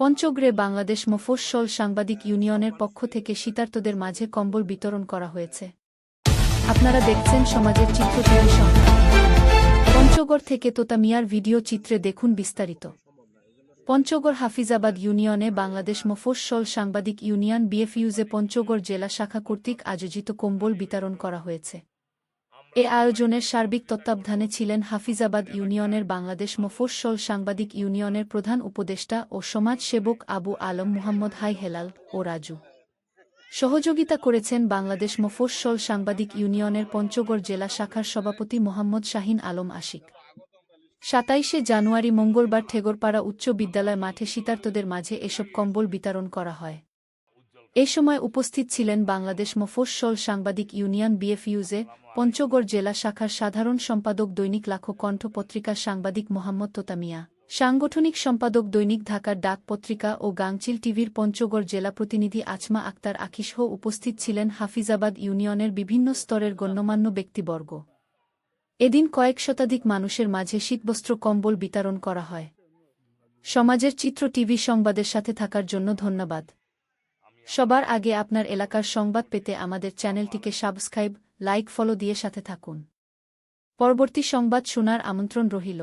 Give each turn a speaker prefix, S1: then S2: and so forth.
S1: পঞ্চগড়ে বাংলাদেশ মফস্বল সাংবাদিক ইউনিয়নের পক্ষ থেকে শীতার্তদের মাঝে কম্বল বিতরণ করা হয়েছে। আপনারা দেখছেন সমাজের চিত্র টিভি সংবাদ। পঞ্চগড় থেকে তোতা মিয়ার ভিডিও চিত্রে দেখুন বিস্তারিত। পঞ্চগড় হাফিজাবাদ ইউনিয়নে বাংলাদেশ মফস্বল সাংবাদিক ইউনিয়ন বিএফইউজে পঞ্চগড় জেলা শাখা কর্তৃক আয়োজিত কম্বল বিতরণ করা হয়েছে। এ আয়োজনের সার্বিক তত্ত্বাবধানে ছিলেন হাফিজাবাদ ইউনিয়নের বাংলাদেশ মফস্বল সাংবাদিক ইউনিয়নের প্রধান উপদেষ্টা ও সমাজ সেবক আবু আলম মুহাম্মদ হাই হেলাল ও রাজু। সহযোগিতা করেছেন বাংলাদেশ মফস্বল সাংবাদিক ইউনিয়নের পঞ্চগড় জেলা শাখার সভাপতি মোহাম্মদ শাহিন আলম আশিক। ২৭শে জানুয়ারি মঙ্গলবার ঠেগরপাড়া উচ্চ বিদ্যালয় মাঠে শীতার্তদের মাঝে এসব কম্বল বিতরণ করা হয়। এ সময় উপস্থিত ছিলেন বাংলাদেশ মফস্বল সাংবাদিক ইউনিয়ন বিএফইউজে পঞ্চগড় জেলা শাখার সাধারণ সম্পাদক দৈনিক লাখো কণ্ঠ পত্রিকার সাংবাদিক মোহাম্মদ তোতা মিয়া, সাংগঠনিক সম্পাদক দৈনিক ঢাকার ডাক পত্রিকা ও গাংচিল টিভির পঞ্চগড় জেলা প্রতিনিধি আছমা আক্তার আখিসহ উপস্থিত ছিলেন হাফিজাবাদ ইউনিয়নের বিভিন্ন স্তরের গণ্যমান্য ব্যক্তিবর্গ। এদিন কয়েক শতাধিক মানুষের মাঝে শীতবস্ত্র কম্বল বিতরণ করা হয়। সমাজের চিত্র টিভি সংবাদের সাথে থাকার জন্য ধন্যবাদ। সবার আগে আপনার এলাকার সংবাদ পেতে আমাদের চ্যানেলটিকে সাবস্ক্রাইব, লাইক, ফলো দিয়ে সাথে থাকুন। পরবর্তী সংবাদ শোনার আমন্ত্রণ রহিল।